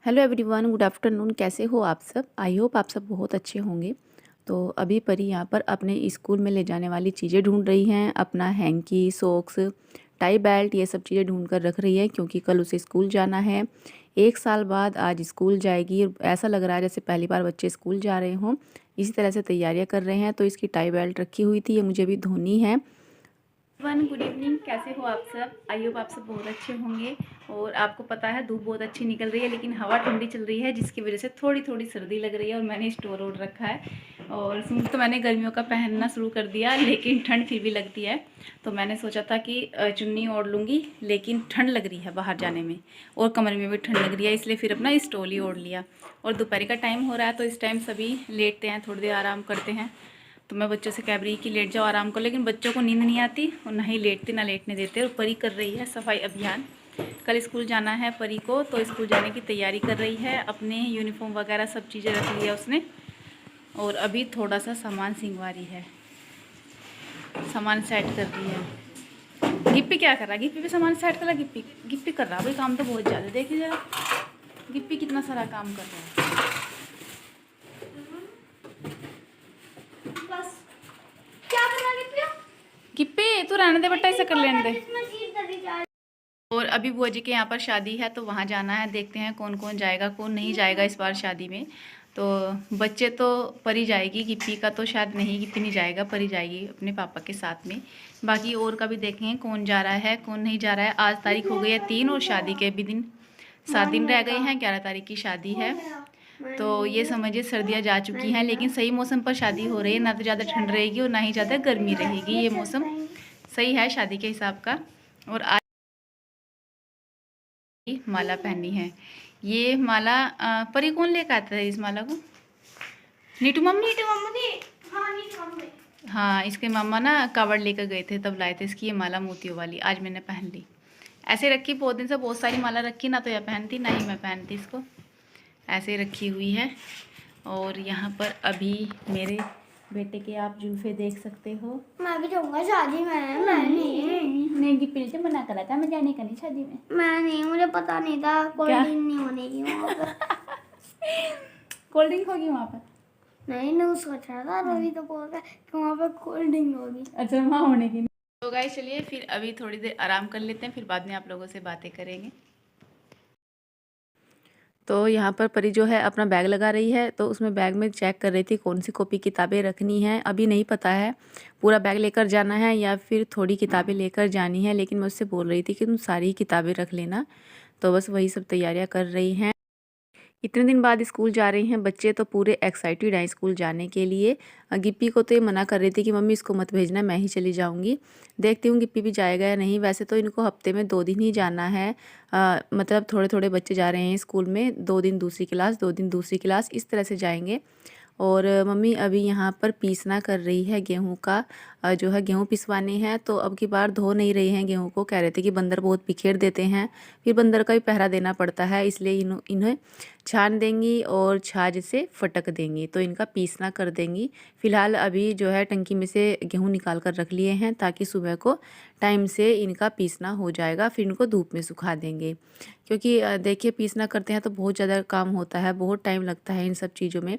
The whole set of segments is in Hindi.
Hello everyone, good afternoon. कैसे हो आप सब? आई होप आप सब बहुत अच्छे होंगे। तो अभी परी यहाँ पर अपने स्कूल में ले जाने वाली चीज़ें ढूंढ रही हैं। अपना हैंकी, सॉक्स, टाई बेल्ट, ये सब चीज़ें ढूंढ कर रख रही है क्योंकि कल उसे स्कूल जाना है। 1 साल बाद आज स्कूल जाएगी। ऐसा लग रहा है जैसे पहली बार बच्चे स्कूल जा रहे हों। इसी तरह से तैयारियाँ कर रहे हैं। तो इसकी टाई बेल्ट रखी हुई थी, ये मुझे भी धोनी है। Good evening. कैसे हो आप सब? आई होप आप सब बहुत अच्छे होंगे। और आपको पता है धूप बहुत अच्छी निकल रही है, लेकिन हवा ठंडी चल रही है जिसकी वजह से थोड़ी थोड़ी सर्दी लग रही है। और मैंने स्टोर ओढ़ रखा है और सूट तो मैंने गर्मियों का पहनना शुरू कर दिया, लेकिन ठंड फिर भी लगती है। तो मैंने सोचा था कि चुन्नी ओढ़ लूँगी, लेकिन ठंड लग रही है बाहर जाने में और कमर में भी ठंड लग रही है, इसलिए फिर अपना स्टोल ही ओढ़ लिया। और दोपहर का टाइम हो रहा है तो इस टाइम सभी लेटते हैं, थोड़ी देर आराम करते हैं। तो मैं बच्चों से कह रही कि लेट जाओ, आराम करो, लेकिन बच्चों को नींद नहीं आती और ना ही लेटते ना लेटने देते। और परी कर रही है सफाई अभियान। कल स्कूल जाना है परी को, तो स्कूल जाने की तैयारी कर रही है। अपने यूनिफॉर्म वगैरह सब चीज़ें रख लिया उसने और अभी थोड़ा सा सामान सिंगवा रही है, सामान सेट कर रही है। गिप्पी क्या कर रहा है? गिप्पी भी सामान सेट कर रहा है। गिप्पी गिप्पी कर रहा भाई, काम तो बहुत ज़्यादा। देखिए जरा गिप्पी कितना सारा काम कर रहा है। बस क्या करना गिप्पी, तू रहने दे बेटा, इसे कर लेने दे। और अभी बुआ जी के यहाँ पर शादी है तो वहाँ जाना है। देखते हैं कौन कौन जाएगा, कौन नहीं जाएगा इस बार शादी में। तो बच्चे तो परी जाएगी, गिप्पी का तो शायद नहीं, गिप्पी नहीं जाएगा, परी जाएगी अपने पापा के साथ में। बाकी और का भी देखेंगे कौन जा रहा है कौन नहीं जा रहा है। आज तारीख हो गई है 3 और शादी के भी दिन 7 दिन रह गए हैं। 11 तारीख की शादी है। तो ये समझिए सर्दियाँ जा चुकी हैं, लेकिन सही मौसम पर शादी हो रही है। ना तो ज़्यादा ठंड रहेगी और ना ही ज़्यादा गर्मी रहेगी। ये मौसम सही है शादी के हिसाब का। और आज माला पहनी है। ये माला परी कौन लेकर आता है इस माला को? नीटू मम्मी। नीटू मम्मी। हाँ नीटू मम्मी। हाँ, इसके मामा ना कावड़ लेकर गए थे तब लाए थे इसकी ये माला मोतियों वाली। आज मैंने पहन ली। ऐसे रखी बहुत दिन से, बहुत सारी माला रखी, ना तो यह पहनती ना ही मैं पहनती इसको। ऐसे रखी हुई है। और यहाँ पर अभी मेरे बेटे के आप जुल्फे देख सकते हो। मैं भी जाऊंगा शादी में। मैं नहीं गिप्पी ने मना करा था मैं जाने का नहीं शादी में। मैं नहीं, मुझे पता नहीं था कोल्ड ड्रिंक नहीं होने की वहाँ पर। कोल्ड ड्रिंक होगी वहाँ पर? नहीं नहीं, सोच रहा था रोही तो बोल रहा कि वहाँ पर कोल्ड ड्रिंक होगी। अच्छा, वहाँ होने की नहीं। तो गाइस चलिए फिर अभी थोड़ी देर आराम कर लेते हैं, फिर बाद में आप लोगों से बातें करेंगे। तो यहाँ पर परी जो है अपना बैग लगा रही है, तो उसमें बैग में चेक कर रही थी कौन सी कॉपी किताबें रखनी है। अभी नहीं पता है पूरा बैग लेकर जाना है या फिर थोड़ी किताबें लेकर जानी है, लेकिन मैं उससे बोल रही थी कि तुम सारी किताबें रख लेना। तो बस वही सब तैयारियाँ कर रही हैं। इतने दिन बाद स्कूल जा रही हैं बच्चे, तो पूरे एक्साइटेड हैं स्कूल जाने के लिए। गिप्पी को तो ये मना कर रही थी कि मम्मी इसको मत भेजना, मैं ही चली जाऊंगी। देखती हूँ गिप्पी भी जाएगा या नहीं। वैसे तो इनको हफ्ते में 2 दिन ही जाना है। मतलब थोड़े थोड़े बच्चे जा रहे हैं स्कूल में, 2 दिन दूसरी क्लास 2 दिन दूसरी क्लास, इस तरह से जाएंगे। और मम्मी अभी यहाँ पर पीसना कर रही है गेहूं का। जो है गेहूं पिसवाने हैं, तो अब की बार धो नहीं रही हैं गेहूं को। कह रहे थे कि बंदर बहुत बिखेर देते हैं, फिर बंदर का भी पहरा देना पड़ता है, इसलिए इन्हें छान देंगी और छाछ से फटक देंगी, तो इनका पीसना कर देंगी। फिलहाल अभी जो है टंकी में से गेहूँ निकाल कर रख लिए हैं ताकि सुबह को टाइम से इनका पीसना हो जाएगा। फिर इनको धूप में सुखा देंगे, क्योंकि देखिए पीसना करते हैं तो बहुत ज़्यादा काम होता है, बहुत टाइम लगता है इन सब चीज़ों में।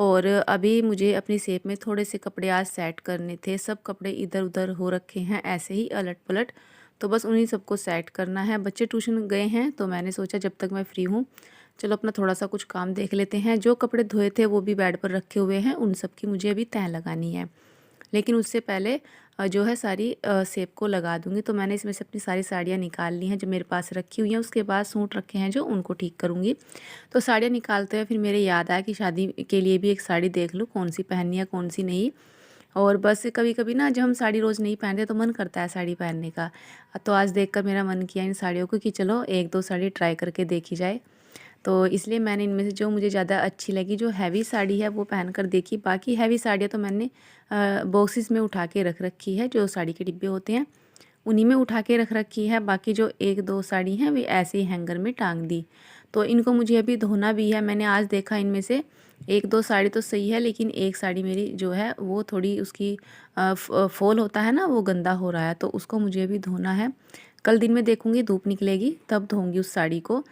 और अभी मुझे अपनी शेप में थोड़े से कपड़े आज सेट करने थे। सब कपड़े इधर उधर हो रखे हैं ऐसे ही अलट पलट, तो बस उन्हीं सबको सेट करना है। बच्चे ट्यूशन गए हैं तो मैंने सोचा जब तक मैं फ्री हूँ चलो अपना थोड़ा सा कुछ काम देख लेते हैं। जो कपड़े धोए थे वो भी बेड पर रखे हुए हैं, उन सब की मुझे अभी तह लगानी है। लेकिन उससे पहले जो है सारी शेप को लगा दूंगी। तो मैंने इसमें से अपनी सारी साड़ियाँ निकाल ली हैं जो मेरे पास रखी हुई हैं। उसके बाद सूट रखे हैं जो उनको ठीक करूँगी। तो साड़ियाँ निकालते हुए फिर मेरे याद आया कि शादी के लिए भी एक साड़ी देख लूँ कौन सी पहननी है कौन सी नहीं। और बस कभी कभी ना जब हम साड़ी रोज़ नहीं पहनते तो मन करता है साड़ी पहनने का। तो आज देखकर मेरा मन किया इन साड़ियों को कि चलो 1-2 साड़ी ट्राई करके देखी जाए। तो इसलिए मैंने इनमें से जो मुझे ज़्यादा अच्छी लगी, जो हैवी साड़ी है वो पहन कर देखी। बाकी हैवी साड़ियाँ तो मैंने बॉक्सेस में उठा के रख रखी है, जो साड़ी के डिब्बे होते हैं उन्हीं में उठा के रख रखी है। बाकी जो 1-2 साड़ी हैं वे ऐसे ही हैंगर में टांग दी। तो इनको मुझे अभी धोना भी है। मैंने आज देखा इनमें से 1-2 साड़ी तो सही है, लेकिन एक साड़ी मेरी जो है वो थोड़ी उसकी फॉल होता है ना, वो गंदा हो रहा है, तो उसको मुझे अभी धोना है। कल दिन में देखूंगी धूप निकलेगी तब धोऊंगी उस साड़ी को।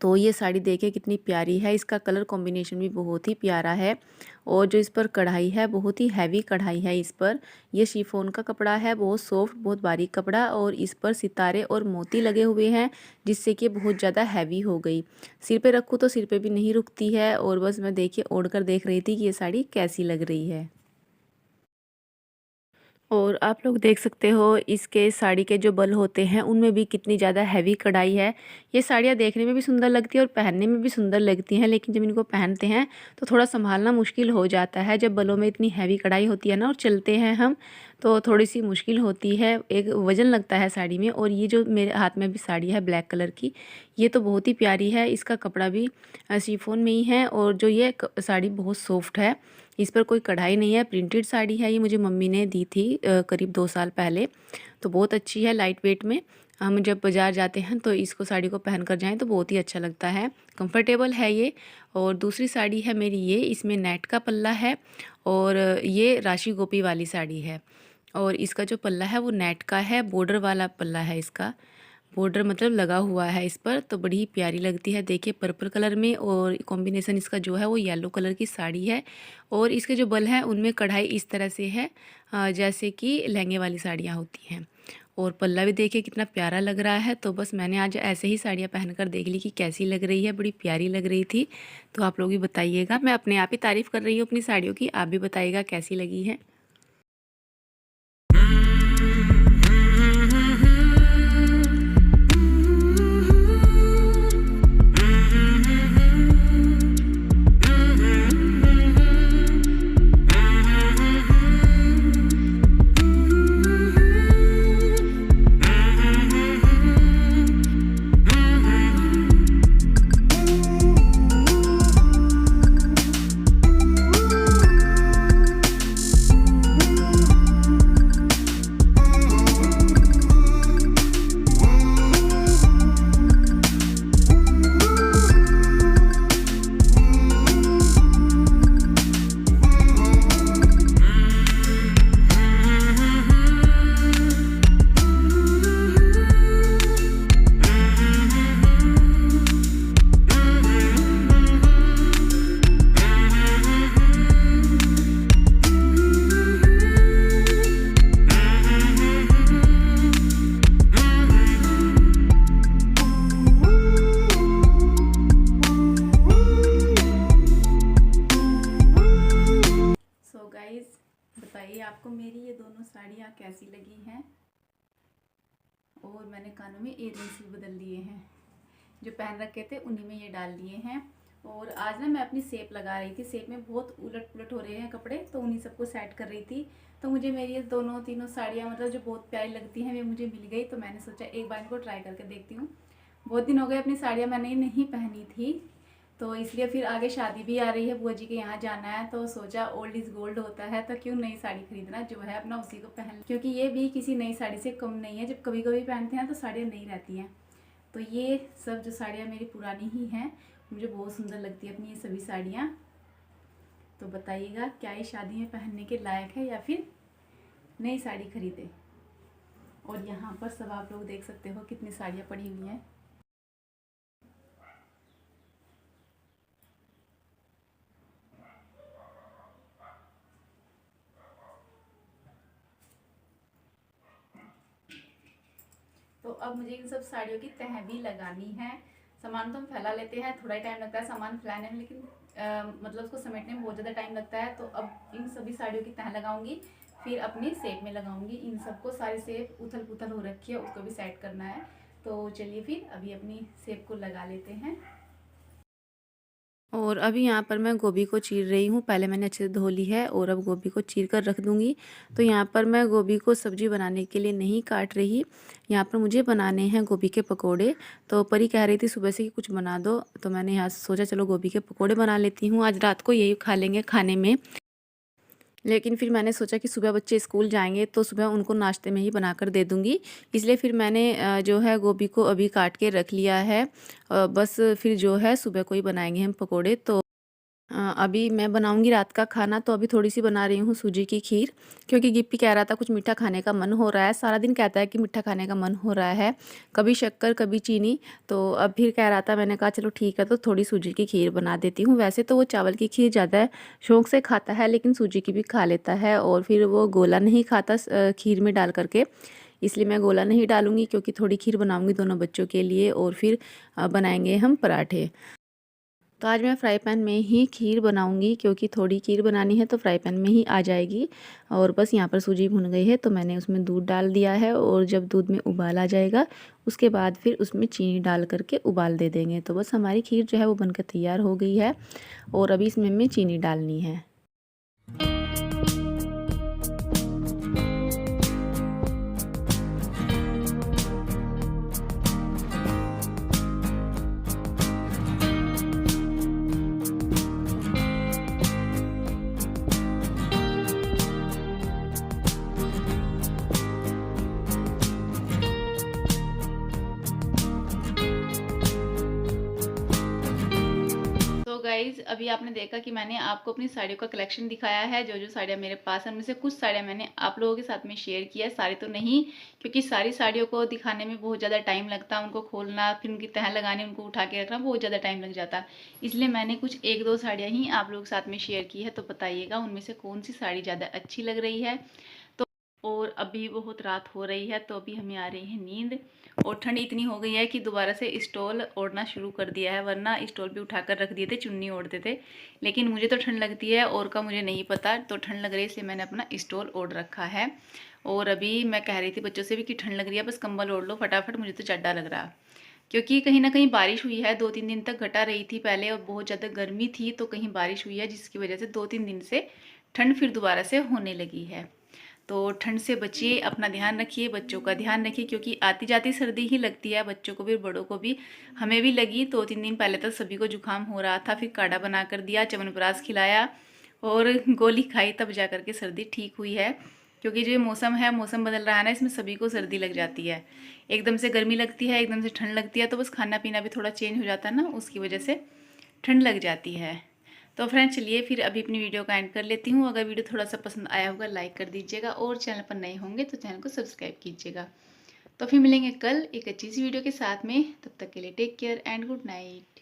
तो ये साड़ी देखिए कितनी प्यारी है, इसका कलर कॉम्बिनेशन भी बहुत ही प्यारा है। और जो इस पर कढ़ाई है बहुत ही हैवी कढ़ाई है इस पर। ये शिफॉन का कपड़ा है, बहुत सॉफ्ट, बहुत बारीक कपड़ा, और इस पर सितारे और मोती लगे हुए हैं जिससे कि बहुत ज़्यादा हैवी हो गई। सिर पे रखूँ तो सिर पे भी नहीं रुकती है। और बस मैं देखिए ओढ़ कर देख रही थी कि ये साड़ी कैसी लग रही है। और आप लोग देख सकते हो इसके साड़ी के जो बल होते हैं उनमें भी कितनी ज़्यादा हैवी कढ़ाई है। ये साड़ियाँ देखने में भी सुंदर लगती है और पहनने में भी सुंदर लगती हैं, लेकिन जब इनको पहनते हैं तो थोड़ा संभालना मुश्किल हो जाता है। जब बलों में इतनी हैवी कढ़ाई होती है ना और चलते हैं हम तो थोड़ी सी मुश्किल होती है, एक वज़न लगता है साड़ी में। और ये जो मेरे हाथ में भी साड़ी है ब्लैक कलर की, ये तो बहुत ही प्यारी है। इसका कपड़ा भी शिफॉन में ही है और जो ये साड़ी बहुत सॉफ्ट है, इस पर कोई कढ़ाई नहीं है, प्रिंटेड साड़ी है। ये मुझे मम्मी ने दी थी करीब 2 साल पहले। तो बहुत अच्छी है, लाइट वेट में। हम जब बाज़ार जाते हैं तो इसको साड़ी को पहन कर जाएँ तो बहुत ही अच्छा लगता है, कंफर्टेबल है ये। और दूसरी साड़ी है मेरी ये, इसमें नेट का पल्ला है और ये राशि गोपी वाली साड़ी है। और इसका जो पल्ला है वो नेट का है, बॉर्डर वाला पल्ला है इसका। बॉर्डर मतलब लगा हुआ है इस पर, तो बड़ी ही प्यारी लगती है। देखिए पर्पल कलर में, और कॉम्बिनेशन इसका जो है वो येलो कलर की साड़ी है। और इसके जो बल हैं उनमें कढ़ाई इस तरह से है जैसे कि लहंगे वाली साड़ियाँ होती हैं। और पल्ला भी देखिए कितना प्यारा लग रहा है। तो बस मैंने आज ऐसे ही साड़ियाँ पहनकर देख ली कि कैसी लग रही है, बड़ी प्यारी लग रही थी। तो आप लोग भी बताइएगा, मैं अपने आप ही तारीफ़ कर रही हूँ अपनी साड़ियों की, आप भी बताइएगा कैसी लगी है। बताइए आपको मेरी ये दोनों साड़ियाँ कैसी लगी हैं। और मैंने कानों में इयररिंग्स भी बदल लिए हैं, जो पहन रखे थे उन्हीं में ये डाल लिए हैं। और आज ना मैं अपनी सेप लगा रही थी, सेप में बहुत उलट पुलट हो रहे हैं कपड़े, तो उन्हीं सबको सेट कर रही थी। तो मुझे मेरी ये दोनों तीनों साड़ियाँ मतलब जो बहुत प्यारी लगती हैं वे मुझे मिल गई। तो मैंने सोचा एक बार इनको ट्राई करके देखती हूँ। बहुत दिन हो गए अपनी साड़ियाँ मैंने नहीं पहनी थी, तो इसलिए फिर आगे शादी भी आ रही है, बुआ जी के यहाँ जाना है, तो सोचा ओल्ड इज़ गोल्ड होता है, तो क्यों नई साड़ी खरीदना, जो है अपना उसी को पहन, क्योंकि ये भी किसी नई साड़ी से कम नहीं है। जब कभी कभी पहनते हैं तो साड़ियाँ नई रहती हैं। तो ये सब जो साड़ियाँ मेरी पुरानी ही हैं, मुझे बहुत सुंदर लगती है अपनी ये सभी साड़ियाँ। तो बताइएगा क्या ये शादी में पहनने के लायक है या फिर नई साड़ी खरीदे। और यहाँ पर सब आप लोग देख सकते हो कितनी साड़ियाँ पड़ी हुई हैं। तो अब मुझे इन सब साड़ियों की तह भी लगानी है। सामान तो हम फैला लेते हैं, थोड़ा ही टाइम लगता है सामान फैलाने में, लेकिन मतलब उसको समेटने में बहुत ज़्यादा टाइम लगता है। तो अब इन सभी साड़ियों की तह लगाऊंगी, फिर अपनी सेप में लगाऊंगी। इन सबको सारी सेप उथल पुथल हो रखी है, उसको भी सेट करना है। तो चलिए फिर अभी अपनी सेप को लगा लेते हैं। और अभी यहाँ पर मैं गोभी को चीर रही हूँ। पहले मैंने अच्छे से धो ली है और अब गोभी को चीर कर रख दूँगी। तो यहाँ पर मैं गोभी को सब्ज़ी बनाने के लिए नहीं काट रही, यहाँ पर मुझे बनाने हैं गोभी के पकोड़े। तो परी कह रही थी सुबह से कि कुछ बना दो, तो मैंने यहाँ सोचा चलो गोभी के पकोड़े बना लेती हूँ, आज रात को यही खा लेंगे खाने में। लेकिन फिर मैंने सोचा कि सुबह बच्चे स्कूल जाएंगे तो सुबह उनको नाश्ते में ही बनाकर दे दूँगी, इसलिए फिर मैंने जो है गोभी को अभी काट के रख लिया है। बस फिर जो है सुबह को ही बनाएंगे हम पकोड़े। तो अभी मैं बनाऊंगी रात का खाना, तो अभी थोड़ी सी बना रही हूँ सूजी की खीर, क्योंकि गिप्पी कह रहा था कुछ मीठा खाने का मन हो रहा है। सारा दिन कहता है कि मीठा खाने का मन हो रहा है, कभी शक्कर कभी चीनी। तो अब फिर कह रहा था, मैंने कहा चलो ठीक है, तो थोड़ी सूजी की खीर बना देती हूँ। वैसे तो वो चावल की खीर ज़्यादा शौक से खाता है, लेकिन सूजी की भी खा लेता है। और फिर वो गोला नहीं खाता खीर में डाल करके, इसलिए मैं गोला नहीं डालूंगी, क्योंकि थोड़ी खीर बनाऊंगी दोनों बच्चों के लिए, और फिर बनाएंगे हम पराठे। तो आज मैं फ्राई पैन में ही खीर बनाऊंगी, क्योंकि थोड़ी खीर बनानी है तो फ्राई पैन में ही आ जाएगी। और बस यहाँ पर सूजी भुन गई है, तो मैंने उसमें दूध डाल दिया है, और जब दूध में उबाल आ जाएगा उसके बाद फिर उसमें चीनी डाल करके उबाल दे देंगे। तो बस हमारी खीर जो है वो बनकर तैयार हो गई है, और अभी इसमें हमें चीनी डालनी है। तो गाइज़, अभी आपने देखा कि मैंने आपको अपनी साड़ियों का कलेक्शन दिखाया है, जो जो साड़ियाँ मेरे पास हैं उनमें से कुछ साड़ियाँ मैंने आप लोगों के साथ में शेयर किया है, सारी तो नहीं, क्योंकि सारी साड़ियों को दिखाने में बहुत ज़्यादा टाइम लगता है, उनको खोलना, फिर उनकी तह लगानी, उनको उठा के रखना, बहुत ज़्यादा टाइम लग जाता। इसलिए मैंने कुछ एक दो साड़ियाँ ही आप लोगों के साथ में शेयर की है। तो बताइएगा उनमें से कौन सी साड़ी ज़्यादा अच्छी लग रही है। तो और अभी बहुत रात हो रही है, तो अभी हमें आ रही है नींद, और ठंड इतनी हो गई है कि दोबारा से स्टॉल ओढ़ना शुरू कर दिया है, वरना स्टॉल भी उठाकर रख दिए थे, चुन्नी ओढ़ते थे। लेकिन मुझे तो ठंड लगती है, और का मुझे नहीं पता, तो ठंड लग रही है इसलिए मैंने अपना स्टॉल ओढ़ रखा है। और अभी मैं कह रही थी बच्चों से भी कि ठंड लग रही है, बस कंबल ओढ़ लो फटाफट, मुझे तो चड्डा लग रहा। क्योंकि कहीं ना कहीं बारिश हुई है, 2-3 दिन तक घटा रही थी पहले, और बहुत ज़्यादा गर्मी थी, तो कहीं बारिश हुई है जिसकी वजह से 2-3 दिन से ठंड फिर दोबारा से होने लगी है। तो ठंड से बचिए, अपना ध्यान रखिए, बच्चों का ध्यान रखिए, क्योंकि आती जाती सर्दी ही लगती है, बच्चों को भी बड़ों को भी। हमें भी लगी, 2-3 दिन पहले तक सभी को जुकाम हो रहा था, फिर काढ़ा बना कर दिया, च्यवनप्राश खिलाया और गोली खाई, तब जा कर के सर्दी ठीक हुई है। क्योंकि जो मौसम है, मौसम बदल रहा है ना, इसमें सभी को सर्दी लग जाती है। एकदम से गर्मी लगती है, एकदम से ठंड लगती है, तो बस खाना पीना भी थोड़ा चेंज हो जाता है ना, उसकी वजह से ठंड लग जाती है। तो फ्रेंड्स, चलिए फिर अभी अपनी वीडियो का एंड कर लेती हूँ। अगर वीडियो थोड़ा सा पसंद आया होगा लाइक कर दीजिएगा, और चैनल पर नए होंगे तो चैनल को सब्सक्राइब कीजिएगा। तो फिर मिलेंगे कल एक अच्छी सी वीडियो के साथ में, तब तक के लिए take care and good night.